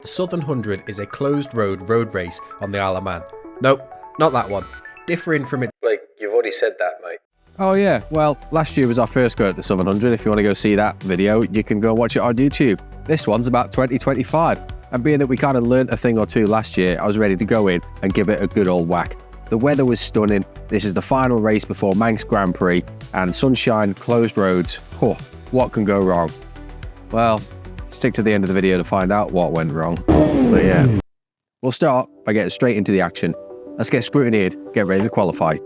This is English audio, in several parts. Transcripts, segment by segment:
The Southern 100 is a closed road race on the Isle of Man. Nope, not that one. Differing from it. Like, you've already said that, mate. Oh yeah, well, last year was our first go at the Southern 100. If you want to go see that video, you can go watch it on YouTube. This one's about 2025. And being that we kind of learnt a thing or two last year, I was ready to go in and give it a good old whack. The weather was stunning. This is the final race before Manx Grand Prix, and sunshine, closed roads. Oh, what can go wrong? Well, stick to the end of the video to find out what went wrong. But yeah, we'll start by getting straight into the action. Let's get scrutineered, get ready to qualify.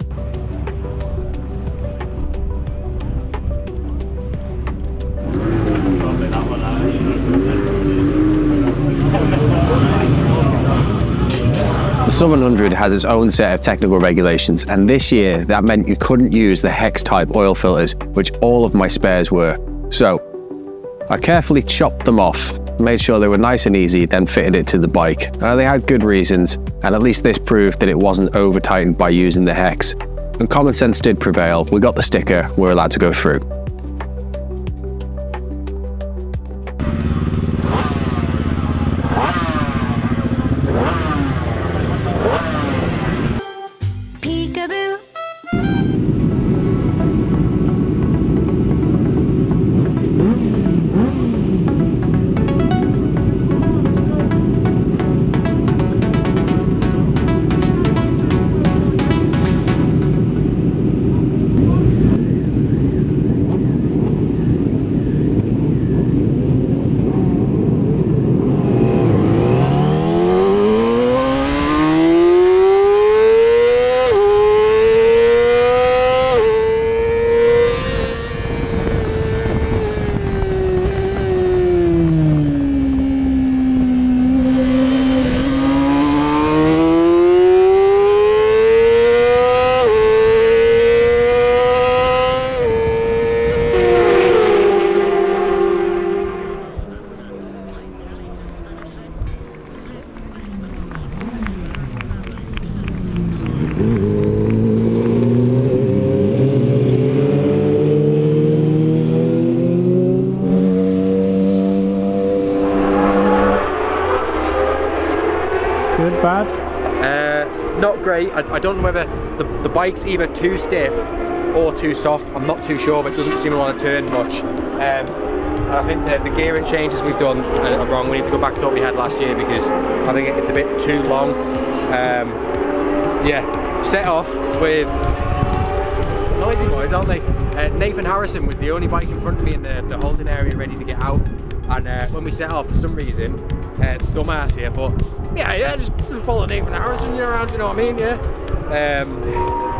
The Southern 100 has its own set of technical regulations, and this year that meant you couldn't use the hex type oil filters, which all of my spares were. So I carefully chopped them off, made sure they were nice and easy, then fitted it to the bike. They had good reasons, and at least this proved that it wasn't over tightened by using the hex. And common sense did prevail. We got the sticker, we're allowed to go through. Good, bad? Not great. I don't know whether the bike's either too stiff or too soft. I'm not too sure, but it doesn't seem to want to turn much. I think that the gearing changes we've done are wrong. We need to go back to what we had last year because I think it's a bit too long. Yeah, set off with noisy boys, aren't they? Nathan Harrison was the only bike in front of me in the holding area ready to get out. And when we set off, for some reason, dumbass here thought, yeah, just follow Nathan Harrison around, you know what I mean, yeah?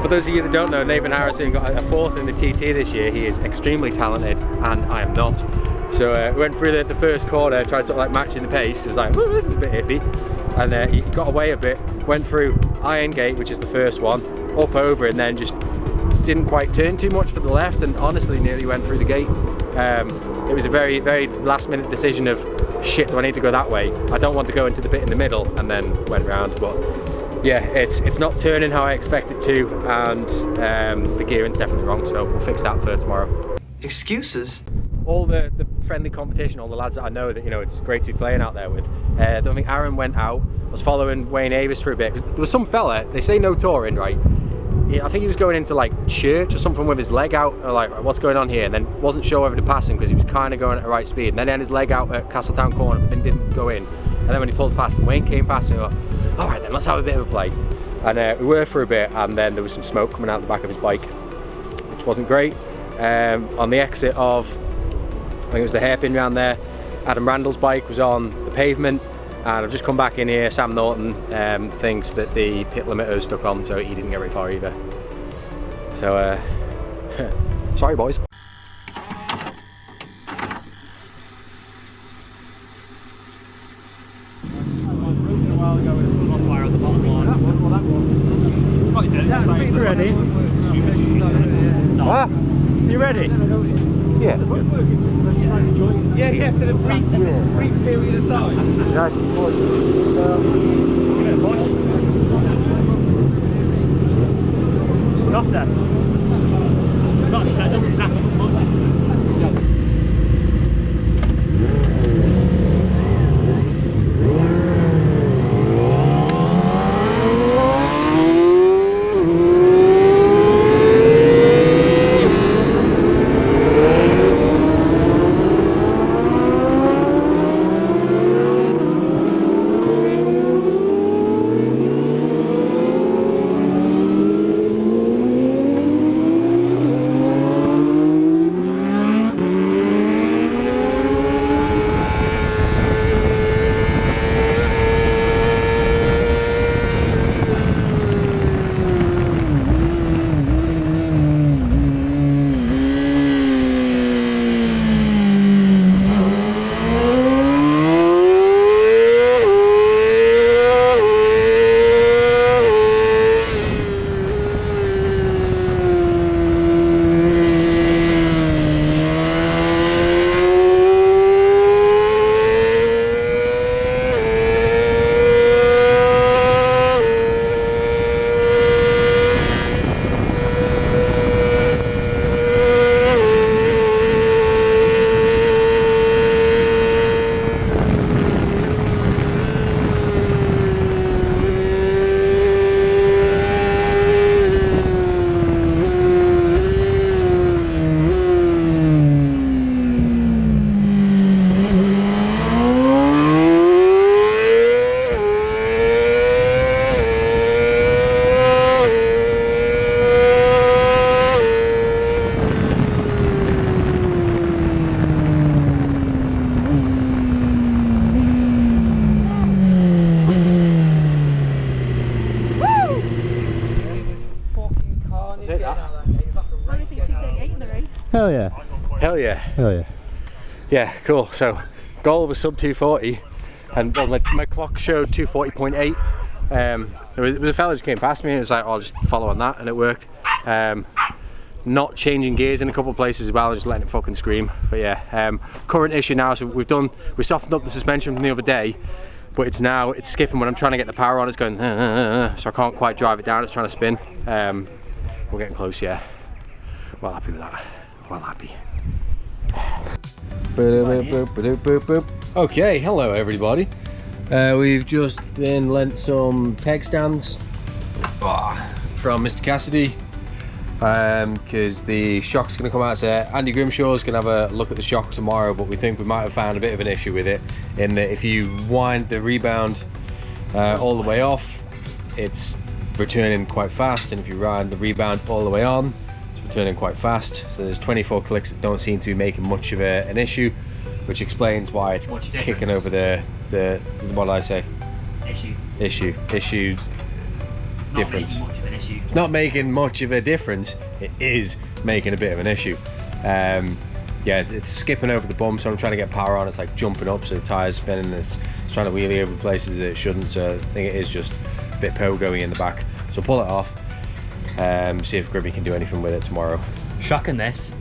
For those of you that don't know, Nathan Harrison got a 4th in the TT this year. He is extremely talented, and I am not. So we went through the first corner, tried sort of like matching the pace. It was like, this is a bit iffy. And he got away a bit, went through Iron Gate, which is the first one, up over, and then just didn't quite turn too much for the left, and honestly nearly went through the gate. It was a very, very last minute decision of, shit, do I need to go that way? I don't want to go into the bit in the middle, and then went round. But yeah, it's not turning how I expect it to, and the gearing's definitely wrong, so we'll fix that for tomorrow. Excuses? All the friendly competition, all the lads that I know that, you know, it's great to be playing out there with. I don't think Aaron went out. I was following Wayne Avis for a bit, because there was some fella, they say no touring, right? I think he was going into like church or something with his leg out, or like, what's going on here? And then wasn't sure whether to pass him because he was kind of going at the right speed. And then he had his leg out at Castletown corner, but then didn't go in. And then when he pulled past him, Wayne came past and we were like, all right then, let's have a bit of a play. And we were for a bit, and then there was some smoke coming out the back of his bike, which wasn't great. On the exit of, I think it was the hairpin round there, Adam Randall's bike was on the pavement. And I've just come back in here. Sam Norton thinks that the pit limiter is stuck on, so he didn't get very far either. So, sorry boys. Ready? Ah, You ready? yeah. Yeah, for the brief period of time. Nice. Softer. It doesn't snap as much. Hell yeah. Hell yeah. Hell yeah. Yeah, cool. So goal was sub 240, and well, my clock showed 240.8. There was a fella just came past me and it was like, oh, I'll just follow on that, and it worked. Not changing gears in a couple of places as well, and just letting it fucking scream. But yeah, current issue now, so we softened up the suspension from the other day, but it's skipping when I'm trying to get the power on. It's going so I can't quite drive it down. It's trying to spin. We're getting close. Yeah, well happy with that. Well happy. Okay, hello everybody. We've just been lent some peg stands from Mr. Cassidy, because the shock's going to come out. So Andy Grimshaw's going to have a look at the shock tomorrow, but we think we might have found a bit of an issue with it, in that if you wind the rebound all the way off, it's returning quite fast, and if you wind the rebound all the way on, it's returning quite fast. So there's 24 clicks that don't seem to be making much of an issue, which explains why it's kicking over the what did I say? Issue difference. It's not making much of a difference. It is making a bit of an issue. Yeah, it's skipping over the bump, so I'm trying to get power on. It's like jumping up, so the tire's spinning. It's trying to wheelie over places that it shouldn't. So I think it is just a bit pogoing in the back. So pull it off. See if Gribby can do anything with it tomorrow. Shocking this.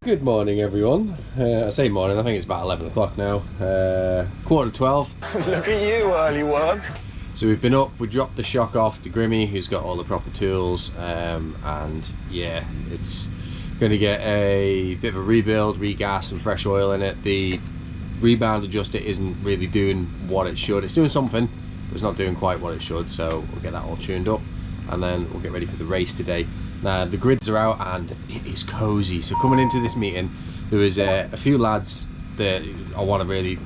Good morning everyone. I say morning, I think it's about 11 o'clock now. 11:45. Look at you, early worm. So we've been up, we dropped the shock off to Grimmy, who's got all the proper tools, and yeah, it's going to get a bit of a rebuild, regas and fresh oil in it. The rebound adjuster isn't really doing what it should. It's doing something, but it's not doing quite what it should, so we'll get that all tuned up, and then we'll get ready for the race today. Now the grids are out and it is cozy. So coming into this meeting, there was a few lads that I want to really,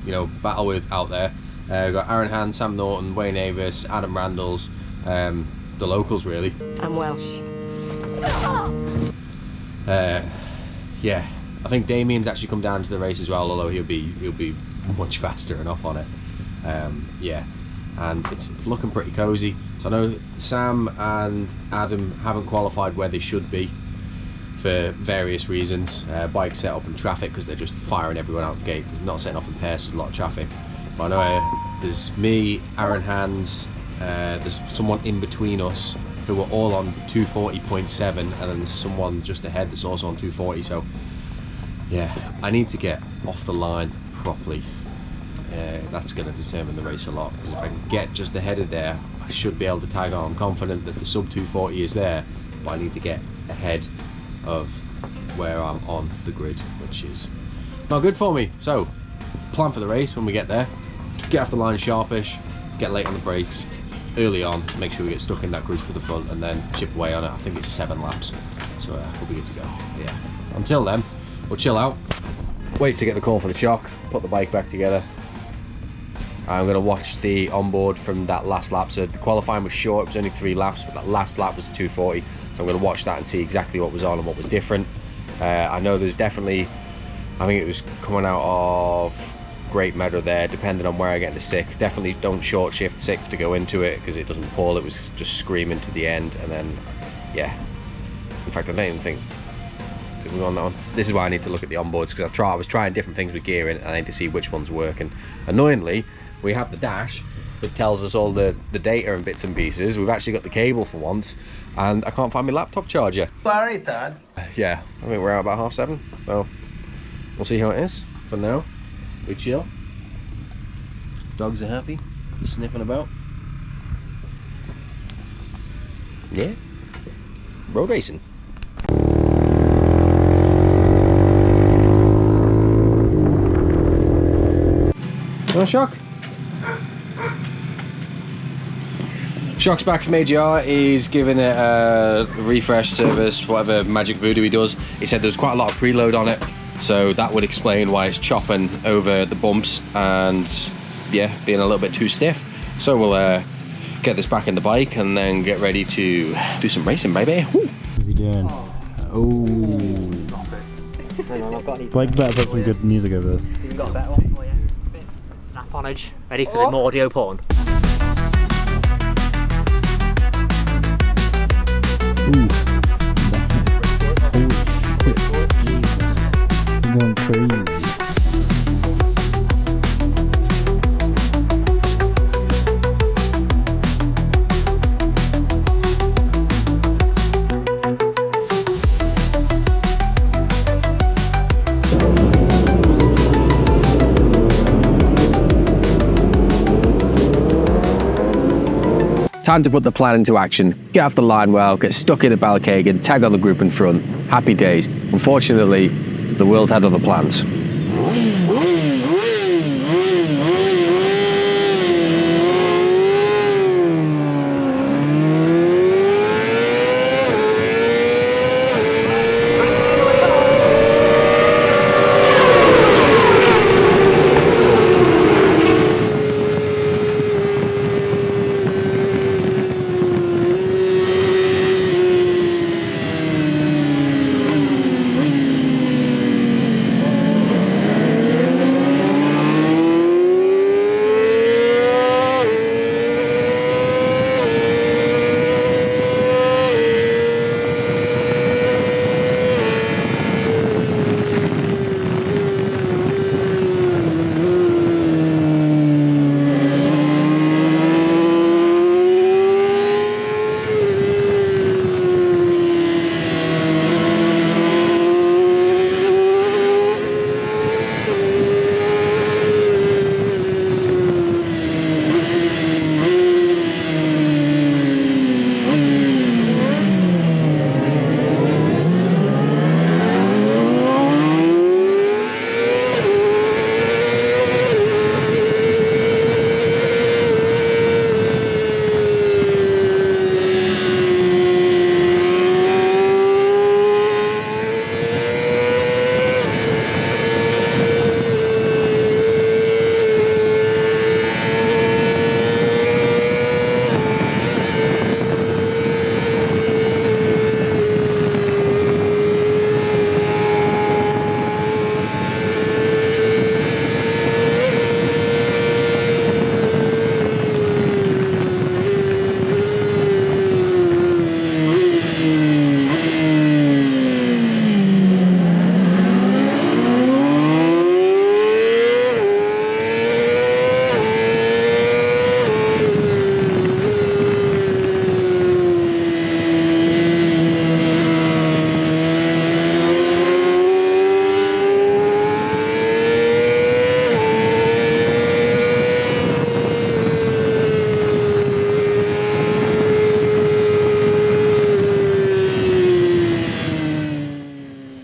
battle with out there. We've got Aaron Hand, Sam Norton, Wayne Avis, Adam Randalls, the locals really. I'm Welsh. Yeah, I think Damien's actually come down to the race as well, although he'll be much faster and off on it. Yeah, and it's looking pretty cozy. So I know Sam and Adam haven't qualified where they should be for various reasons. Bike setup and traffic, because they're just firing everyone out the gate. There's not setting off in pairs, there's a lot of traffic. But I know there's me, Aaron Hands, there's someone in between us who are all on 240.7, and then there's someone just ahead that's also on 240. So yeah, I need to get off the line properly. That's going to determine the race a lot, because if I can get just ahead of there, I should be able to tag on. I'm confident that the sub 240 is there, but I need to get ahead of where I'm on the grid, which is not good for me. So plan for the race when we get there, get off the line sharpish, get late on the brakes early on, make sure we get stuck in that group for the front, and then chip away on it. I think it's 7 laps, so we'll be good to go. Yeah, until then we'll chill out, wait to get the call for the shock, put the bike back together. I'm going to watch the onboard from that last lap. So the qualifying was short, it was only 3 laps, but that last lap was 240. So I'm going to watch that and see exactly what was on and what was different. I know there's definitely, I think it was coming out of Great Meadow there, depending on where I get the 6th. Definitely don't short shift 6th to go into it, because it doesn't pull. It was just screaming to the end, and then, yeah. In fact, I don't even think, did we go on that one? This is why I need to look at the onboards, because I was trying different things with gearing, and I need to see which one's working. Annoyingly, we have the dash that tells us all the data and bits and pieces. We've actually got the cable for once, and I can't find my laptop charger. Sorry, Dad. Yeah, I think we're out about 7:30. Well, we'll see how it is. For now, we chill. Dogs are happy, sniffing about. Yeah, road racing. No shock. Shock's back from AGR. He's giving it a refresh service, whatever magic voodoo he does. He said there's quite a lot of preload on it, so that would explain why it's chopping over the bumps and yeah, being a little bit too stiff. So we'll get this back in the bike and then get ready to do some racing, baby. Woo. What's he doing? Oh. Hang on, I've got any. Blake better put some good music over this. You've got a better one for you. Snap-onage. Ready for the audio porn? I'm going crazy. Time to put the plan into action, get off the line well, get stuck in a Balcagan, tag on the group in front. Happy days. Unfortunately, the world had other plans.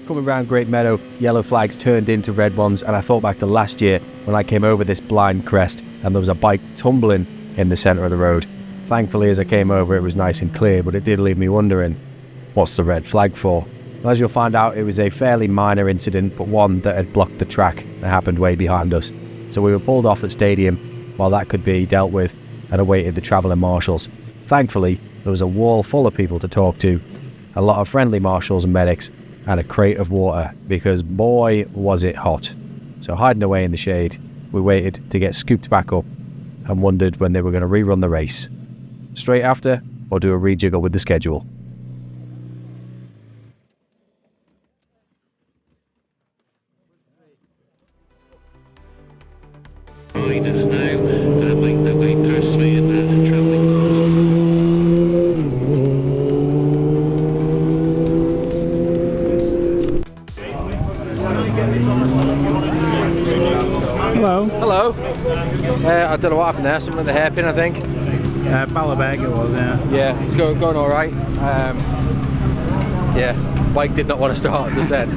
Coming around Great Meadow, yellow flags turned into red ones, and I thought back to last year when I came over this blind crest and there was a bike tumbling in the centre of the road. Thankfully, as I came over, it was nice and clear, but it did leave me wondering, what's the red flag for? As you'll find out, it was a fairly minor incident, but one that had blocked the track that happened way behind us. So we were pulled off at Stadium while that could be dealt with and awaited the travelling marshals. Thankfully, there was a wall full of people to talk to, a lot of friendly marshals and medics, and a crate of water, because boy was it hot. So hiding away in the shade, we waited to get scooped back up and wondered when they were going to rerun the race. Straight after, or do a rejiggle with the schedule. Riders now make their way past me and there's travelling Hello. Hello. I don't know what happened there. Something with the hairpin, I think. Ballabag it was, yeah. Yeah, it's going all right. Yeah, bike did not want to start just then.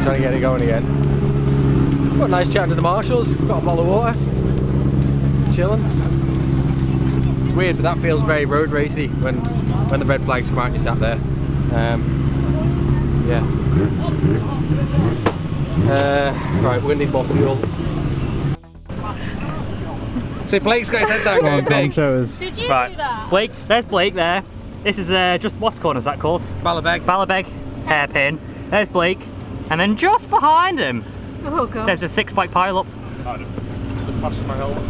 Trying to get it going again. Got a nice chat to the marshals. Got a bottle of water. Chilling. It's weird, but that feels very road racy when the red flags come out and you sat there. Yeah. Right, we're gonna need more fuel. See, Blake's got his head down going big. Show us. Did you do that? Blake, there's Blake there. This is just, what corner is that called? Ballabeg. Ballabeg hairpin. There's Blake. And then just behind him, Oh god. there's a 6-bike pile up. past my helmet.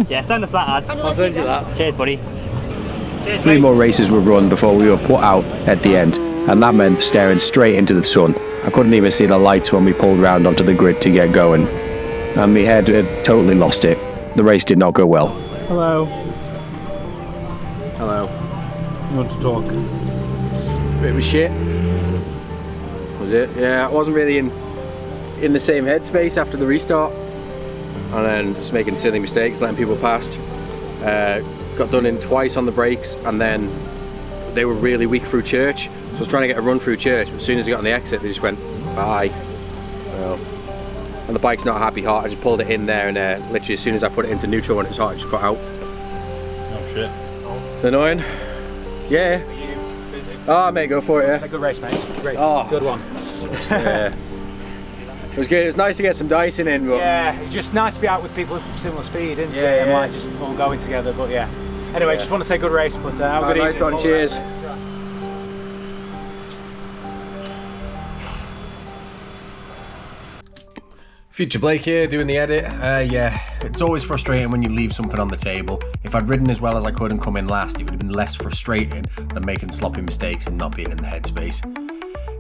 Yeah, send us that, ads. I'll send you that. Cheers, buddy. 3 more races were run before we were put out at the end, and that meant staring straight into the sun. I couldn't even see the lights when we pulled round onto the grid to get going, and my head had totally lost it. The race did not go well. Hello. Hello. You want to talk? Bit of shit. Was it? Yeah, I wasn't really in the same headspace after the restart, and then just making silly mistakes, letting people past. Got done in twice on the brakes, and then they were really weak through church. So I was trying to get a run through church, but as soon as I got on the exit, they just went bye. Well, and the bike's not a happy hot. I just pulled it in there, and literally as soon as I put it into neutral when it's hot, it just got out. Oh shit. Annoying. Yeah. Are you busy? Oh, mate, go for it. Yeah. It's a good race, mate. Good race. Oh. Good one. Yeah. It was good. It was nice to get some dicing in, but Yeah, it's just nice to be out with people of similar speed, isn't it? Yeah, And yeah. like just all going together. But yeah. Anyway, just want to say good race. But have a good nice evening. one. Cheers. Future Blake here, doing the edit. Yeah, it's always frustrating when you leave something on the table. If I'd ridden as well as I could and come in last, it would have been less frustrating than making sloppy mistakes and not being in the headspace.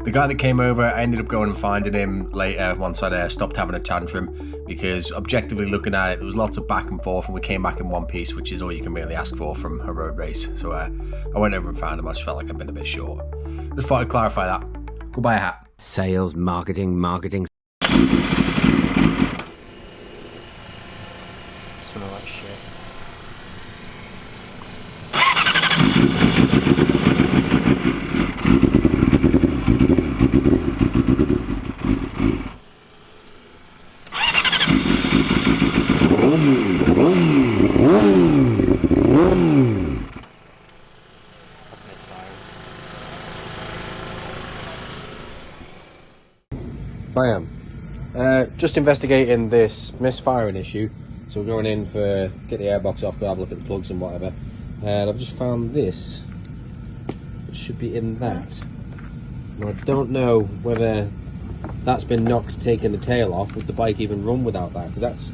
The guy that came over, I ended up going and finding him later once I'd stopped having a tantrum, because objectively looking at it, there was lots of back and forth, and we came back in one piece, which is all you can really ask for from a road race. So I went over and found him. I just felt like I'd been a bit short. Just thought I'd clarify that. Go buy a hat. Sales, marketing. Smell like shit. I am. Just investigating this misfiring issue. So we're going in for get the airbox off, go have a look at the plugs and whatever. And I've just found this, which should be in that. Now, I don't know whether that's been knocked, taking the tail off. Would the bike even run without that? Because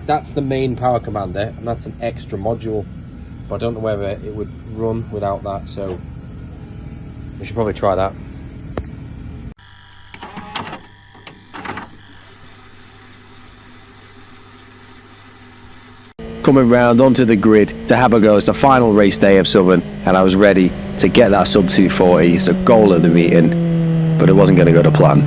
that's the main power commander, and that's an extra module. But I don't know whether it would run without that. So we should probably try that. Coming round onto the grid to have a go. It's the final race day of Southern, and I was ready to get that sub 240. It's the goal of the meeting, but it wasn't going to go to plan.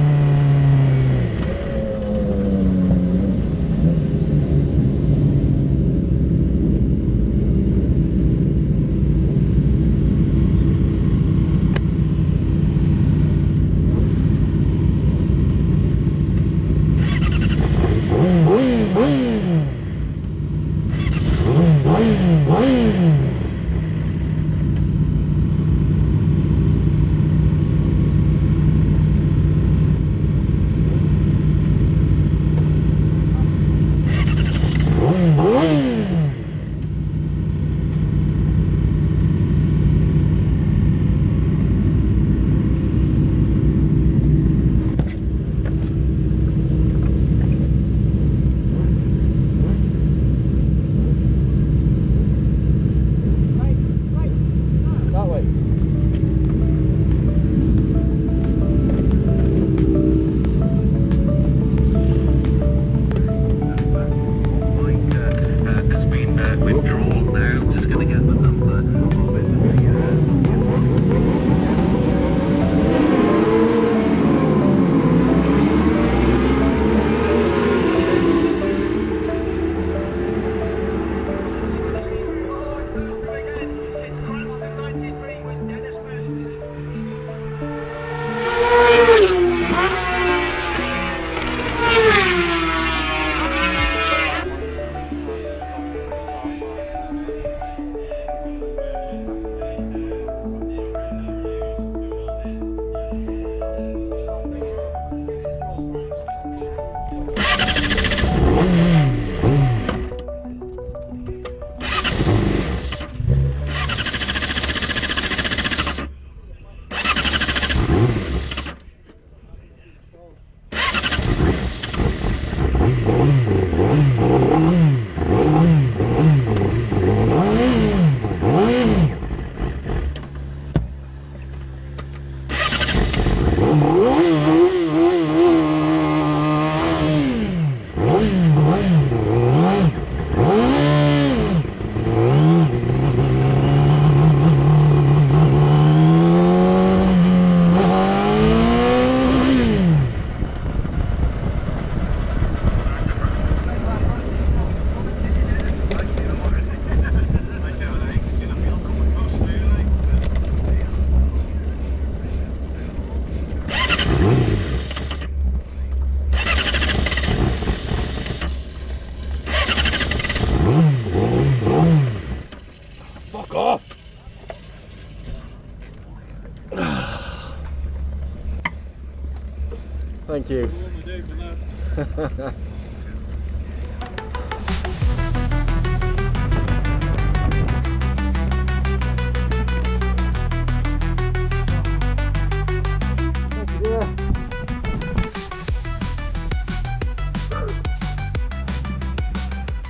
Thank you.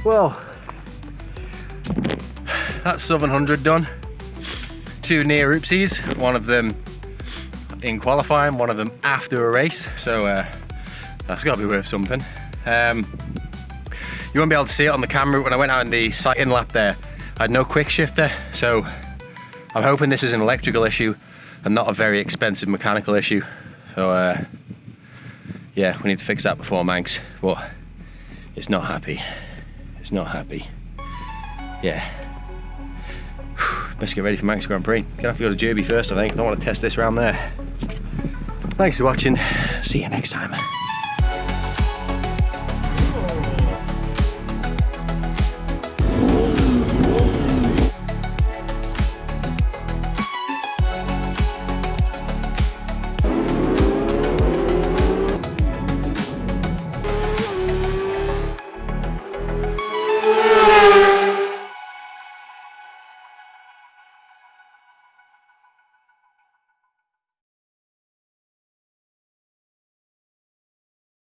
Well, that's 700 done. 2 near oopsies, one of them in qualifying, one of them after a race, so that's got to be worth something. You won't be able to see it on the camera. When I went out in the sighting lap there, I had no quick shifter, so I'm hoping this is an electrical issue and not a very expensive mechanical issue. So yeah, we need to fix that before Manx, but it's not happy. It's not happy. Yeah. Let's get ready for Manx Grand Prix. Gonna have to go to Derby first, I think. I don't want to test this around there. Thanks for watching. See you next time.